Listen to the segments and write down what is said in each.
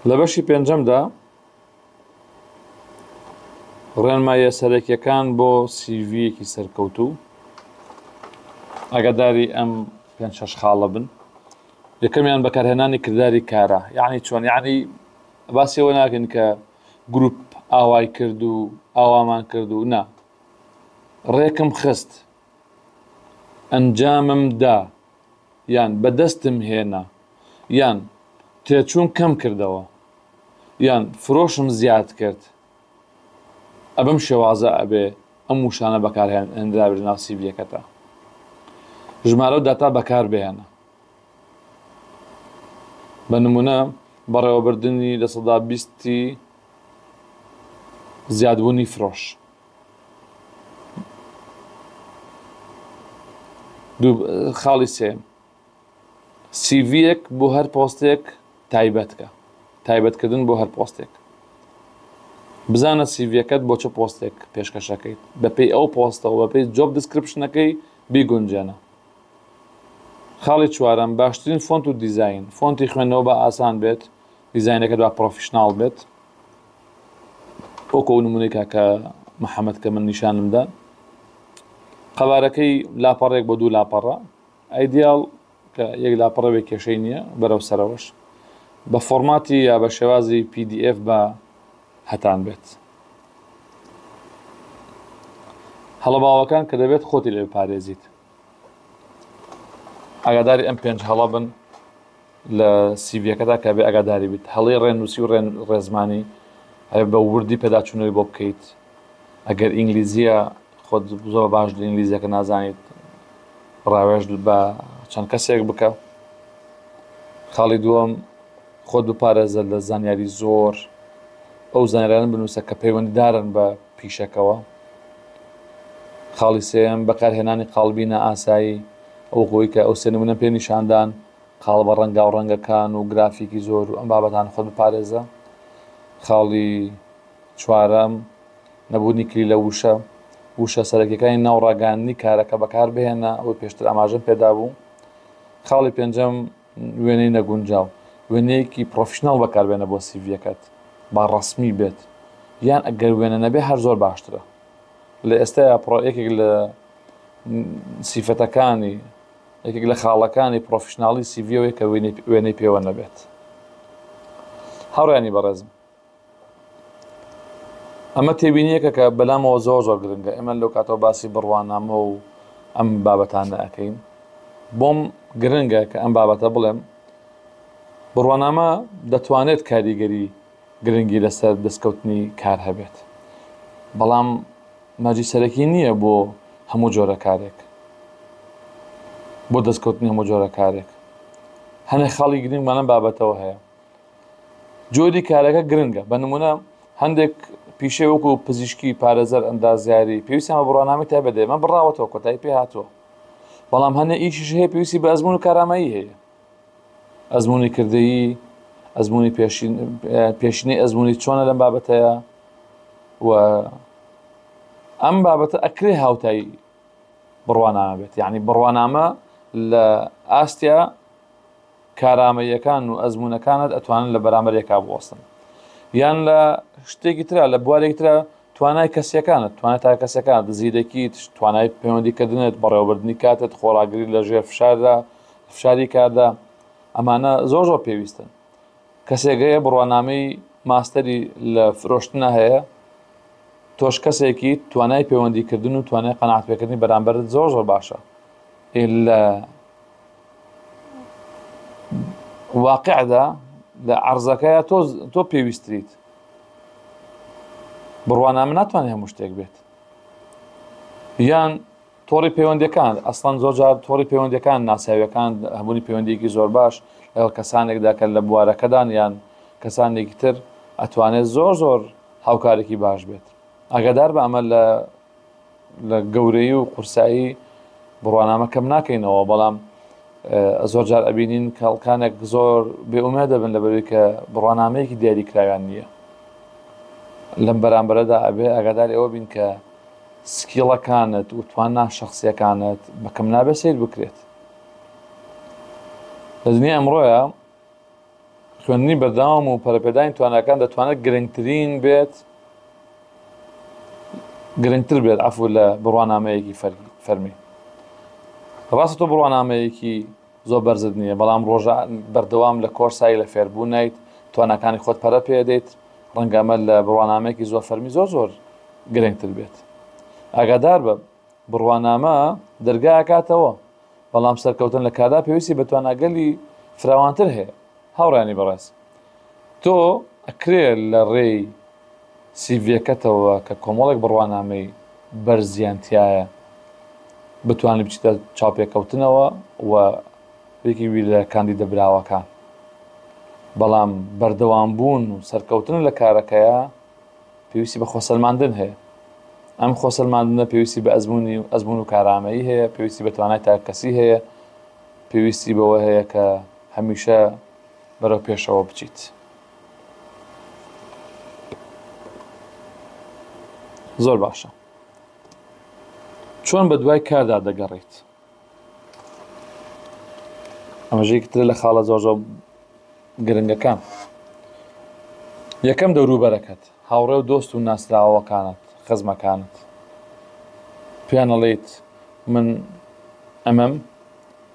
لبشي پێنجەمدا ڕێنماییە سەرەکیەکان بۆ سیڤیەکی سەرکەوتوو ئاگاداری ئەم 5-6 خاڵە بن. یەکەمیان بەکارهێنانی کردداری کارە، یعنی چۆن، یعنی باسی ئەوە ناکەین کە گروپ ئاوای کرد و ئاوامان کرد و نا، ڕێکم خست، ئەنجامم دا، یان بەدەستم هێنا، یان تێچوون کەم کردەوە، یان فرۆشم زیاد کرد. ئەبەم شێوازە ئەبێ ئەم وشانە بەکارهێنرا بێت ناو سیڤیەکەتە. ژمارە و داتا بەکار بهێنە. بە نمونە بەڕێوەبردننی لە 20 زیادبوونی فرۆش. خاڵی سێم، سیڤیەک بۆ هەر پۆستێک تایبەتکە، تایبەتکردن بۆ هەر پۆستێک. بزانە سیڤیەکەت بۆ چه پۆستێک پێشکەشەکەیت، بەپێی ئەو پۆستەوە بەپێی جۆب دیسکریپشنەکەی بیگونجێنە. خاڵی چوارەم، باشترین فۆنت و دیزاین. فۆنتی خوێندنەوە بە ئاسان بێت، دیزاینەکەت با پرۆفیشناڵ بێت، وەکو نمونەی کاکە محەممەد کە من نیشانمدا. قەبارەکەی لاپەڕێک بۆ 2 لاپەڕە، ئایدیال کە 1 لاپەڕە بێ کێشەی نییە بەرەو سەرەوەش، بە فۆرماتی یا بە شێوازی PDF بە هەتان بێت. هەڵەباوەکان کە دەبێت خۆتی لێ بپارێزیت. ئاگاداری ئەم 5 هەڵە بن لە سیڤیەکەدا کە بێ ئاگاداری بیت. هەڵەی ڕێنووسی و ڕێزمانی بە وردی پێداچوونەوەی بۆ بکەیت. ئەگەر ئینگلیزیە خۆت زۆر باش لە ئینگلیزیەکە نازانیت، ڕاوێژ بە چەند کەسێک بکە. خاڵی دووەم، خۆت بپارێزە لە زانیاری زۆر، ئەو زانیاریان بنووسە کە پەیوەندیدارن بە پیشەکەوە. خاڵی سێم، بەکارهێنانی قاڵبینە ئاسایی، ئەو خۆی کە ئەو سێ نمونە پێ نیشاندان، قاڵبە ڕەنگاو ڕەنگەکان و گرافیکی زۆر و ئەم بابەتان خۆت بپارێزە. خاڵی چوارەم، نەبوونی کلی لە وشە سەرەکیەکانی ناوڕاگەاندنی کارەکە بەکار بهێنە، ئەوەی پێشتر ئاماژەم پێدا بوو. خاڵی پێنجەم، وێنەی نەگونجاو، وێنەیەکی پرۆفیشناڵ بەکاربێنە بۆ سیڤیەکەت، با ڕەسمی بێت، یان ئەگەر وێنە نەبێ هەر زۆر باشترە. لە ئێستایا یەکێک لە سیفەتەکانی، یەکێک لە خاڵەکانی پرۆفیشناڵی سیڤیەوەی کە وێنەی پێوە نەبێت. هاوڕێیانی بەڕێزم، ئەمە تێبینیەکە کە بەلامەوە زۆر زۆر گرنگە. ئێمە لەو کاتەوە باسی بڕوانامە و ئەم بابەتانە ئەەکەین. بۆم گرنگە کە ئەم بابەتە بڵێم، بڕوانامە دەتوانێت کاریگەری گرنگی لەسەر دەستکەوتنی کار هەبێت، بەڵام ماجی سەرەکی نییە بۆ هەموو جۆرە کارێک، بۆ دەستکەوتنی هەموو جۆرە کارێک. هەنێک خاڵی گرنگمانە بابەتەوە هەیە. جۆری کارەکە گرنگە. بە نمونە هەندێک پیشەی وەکو پزیشکی، پارێزەر، ئەندازیاری پێویستیان بە بڕوانامەی تا بەدێ، من بڕاوەتەوە کۆتایی پێ هاتووە. بەڵام هەنێ ئیشیش هەیە پێویستی بە ئەزموون و کارامایی هەیە، ئەزموونی کردەیی، ئەزموونی پێشینەی ئەزموونی چۆنە لەم بابەتەیە، و ئەم بابەتە ئەکرێ هاوتایی بڕوانامە بێت. یعنی بڕوانامە لە ئاستیا کارامەیەکان و ئەزموونەکانت ئەتوانن لە بەرامبەرێکا بوەستن، یان لە شتێکی ترە، لە بوارێکی ترە توانای کەسیەکانت، توانای تا کەسەکانت، زیرەکیت، توانای پەیوەندیکردنت، بەڕێوەبردننی کاتت، خۆڕاگری لە ژێر فشاردا، فشاری کاردا، ئەمانە زۆر زۆر پێویستن. کەسێک هەیە بڕوانامەی ماستەری لە فرۆشتنە هەیە، تۆش کەسێکی توانای پەیوەندیکردن و توانای قەناعەتپێکردنی بەرامبەرت زۆر زۆر باشە. لە واقعدا لە عەرزەکەیە تۆ پێویستریت. بڕوانامە ناتوانێت هەموو شتێک بێت. یان تۆڕی پەیوەندیەکان، ئەسڵەن زۆر جار تۆڕی پەیوەندیەکان، ناساویەکان، هەبوونی پەیوەندیەکی زۆر باش لەگەڵ کەسانێکدا کە لە بوارەکەدان یان کەسانێکی تر ئەتوانێت زۆر زۆر هاوکارێکی باش بێت. ئاگادار بە ئەمە لە گەورەی و قورسایی بڕوانامە کەم ناکەینەوە، بەڵام زۆر جار ئەبینین کەڵکانێک زۆر بێئومێد دەبن لەبەرەوەی کە بڕوانامەیەکی دیاریکراویان نییە. لەم بەرامبەرەدا ئەبێ ئاگادار ئەوە بین کە سکیڵەکانت و تواننا شخصیەکانت بەکەم نابێت سیر بکرێت. لە دنیای ئەمڕۆیە خوێندنی بەردەوام و پەرەپێدانی تواناکان دەتوانێت گرنگتر بێت عەفو لە بڕوانامەیەکی فەرمی. ڕاستە تۆ بڕوانامەیەکی زۆر بەرزت نییە، بەڵام ڕۆژە بەردەوام لە کۆرسایی لە فێربوو نیت، تواناکانی خۆت پەرە پێدەیت، ڕەنگە ئەمە لە بڕوانامەیەکی زۆر فەرمی زۆر گرنگتر بێت. ئاگادار بە بڕوانامە دەرگایەکاتەوە، بەڵام سەرکەوتن لە کاردا پێویستی بە تواناگەلی فراوانتر هەیە. هاوڕانی بەڕێز، تۆ ئەکرێ لە ڕێی سیڤیەکەتەوە کە کۆمەڵێک بڕوانامەی بەرزیانتیایە بتوانانی بچیتە چاوپێکەوتنەوە و ڕێکی لە کاندیدە براوەکان، بەڵام بەردەوامبوون و سەرکەوتن لە کارەکەیە پێویستی بە خۆسەلماندن هەیە. ئەم خۆسەلماندنە پێویستی بە ئەزمون و کارامەیی هەیە، پێویستی بە توانای تاکەسی هەیە، پێویستی بەوە هەیە کە هەمیشە بەرەو پێشەوە بچیت. زۆر باشە. چۆن بە دوای کاردا دەگەڕیت؟ ئەمەژەیەکترە لە خاڵە زۆر گرنگەکان. یەکەم دەوروبەرەکەت، هاوڕێ و دۆست و ناسراوەکانت، خزمەکانت پێیان ئەڵێیت من ئەمەم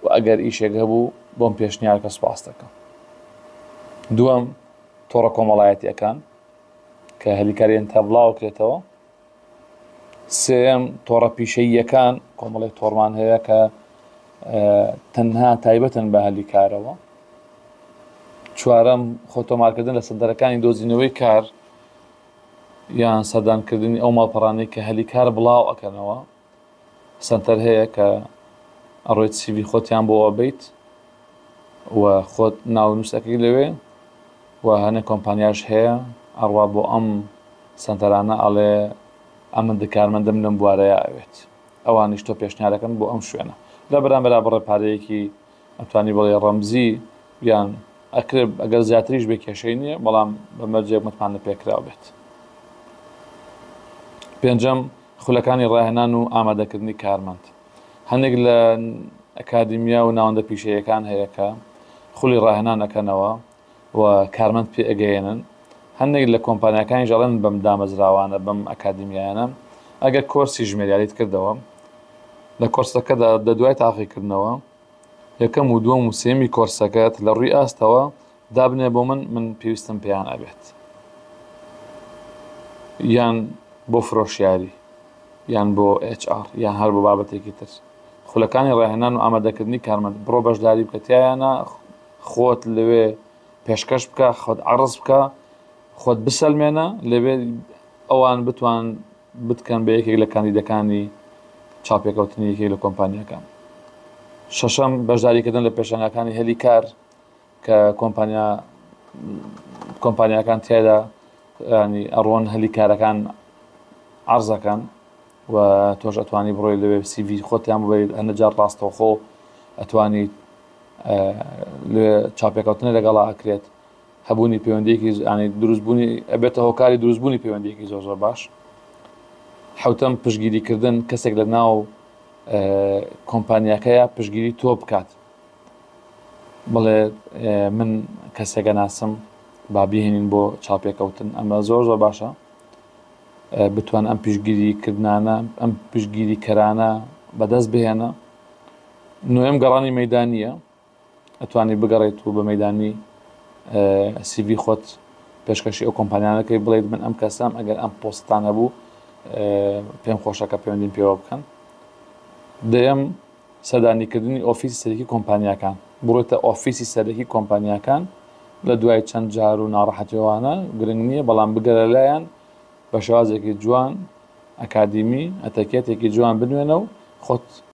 و ئەگەر ئیشێک هەبوو بۆم پێشنیارکە سوپاس دەکەم. دووەم تۆڕە کۆمەڵایەتیەکان کە هەلیکاریان تا بڵاوکرێتەوە. سێم تۆڕە پیشەییەکان، کۆمەڵێک تۆڕمان هەیە کە تەنها تایبەتن بە هەلیکارەوە. چوارەم خۆتۆمارکردن لە سەنتەرەکانی دۆزینەوەی کار یان سەردانکردنی ئەو ماڵپەڕانەی کە هەلیکار بڵاو ئەکەنەوە. سەنتەر هەیە کە ئەڕۆیت سیڤی خۆتیان بۆەوە بیت و خۆت ناونووسەکەی لەوێ و هەنێک کۆمپانیاش هەیە ئەڕوا بۆ ئەم سەنتەرانە ئەڵێ ئەمن کارمەندم لەم بوارەیە ئەوێت، ئەوانیش تۆ پێشنیارەکەن بۆ ئەم شوێنە. لە بەرامبەر بڕێ پارەیەکی ئەتوانی بڵێ ڕەمزی یان ئەکرێ ئەگەر زیاتریش بێ کێشەی نییە، بەڵام بەمەرجێک متمانە پێکراو بێت. پێنجەم خولەکانی ڕاهێنان و ئامادەکردنی کارمەند. هەندێک لە ئەکادیمیا و ناوەندە پیشەیەکان هەیە کە خولی ڕاهێنان ئەکەنەوە و کارمەند پێ ئەگەیەنن. هەندێک لە کۆمپانیەکانی ژەڵێن بەم دامەزراوانە بەم ئەکادیمیانە ئەگەر کۆرسی ژمێریاریت کردەوە لە کۆرسەکەدا دەدوای تاقیکردنەوە یەکەم و دووەم و سێمی کۆرسەکەت لە ڕووی ئاستەوە دابنێ بۆ من پێویستم پێیان ئەبێت، یان بۆ فرۆشیاری یان بۆ HR یان هەر بۆ بابەتێکی تر. خولەکانی ڕاهێنان و ئامادەکردنی کارمەند بڕۆ بەشداری بکەتیایانە، خۆت لەوێ پێشکەش بکە، خۆت عەرز بکە، خۆت بسەلمێنە، لەوێ ئەوان بتوان بتکەن بە یەکێک لە کاندیدەکانی چاپێکەوتنی یەکێک لە کۆمپانیەکان. شەشەم بەشداریکردن لە پێشانگاکانی هەلیکار کە کۆمپانیەکان تیایدا ینی ئەڕۆن هەلیکارەکان عەرزەکەن و تۆش ئەتوانی بڕۆی لەوێ CV خۆتیان ببەیت. هەندێجار ڕاستەوخۆ ئەتوانیت لێ چاپێکەوتنە لەگەڵا ئەکرێت، هەبوونی پەیوەندیەکی ینی دروستبوونی ئەبێتە هۆکاری دروستبوونی پەیوەندیەکی زۆر باش. حوتەم پشگیریکردن، کەسێک لە ناو کۆمپانیەکەیە پشگیری تۆ بکات، بڵێ من کەسێکە ناسم با بهێنین بۆ چاپێکەوتن. ئەمە زۆر باشە بتوان ئەم پشگیریکردانە ئەم پشگیری کەرانە بەدەست بهێنە. نوێم گەڕانی مەیدانیە، ئەتوانی بگەڕێت و بە مەیدانی CV خۆت پێشکەشی ئەو کۆمپانیانەکەی بڵێت من ئەم کەسام ئەگەر ئەم پۆستان هەبوو پێم خۆشەکە پەیوەندیم پێوە بکەن. دەیەم سەردانیکردنی ئۆفیسی سەرەکی کۆمپانیەکان، بڕۆیتە ئۆفیسی سەرەکی کۆمپانیەکان لە دوای چەند جار و ناڕەحەتیەوانە گرنگ نییە، بەڵام بگەرە لایەن بە شێوازێکی جوان ئەکادیمی ئەتەکێتێکی جوان بنوێنە و خۆت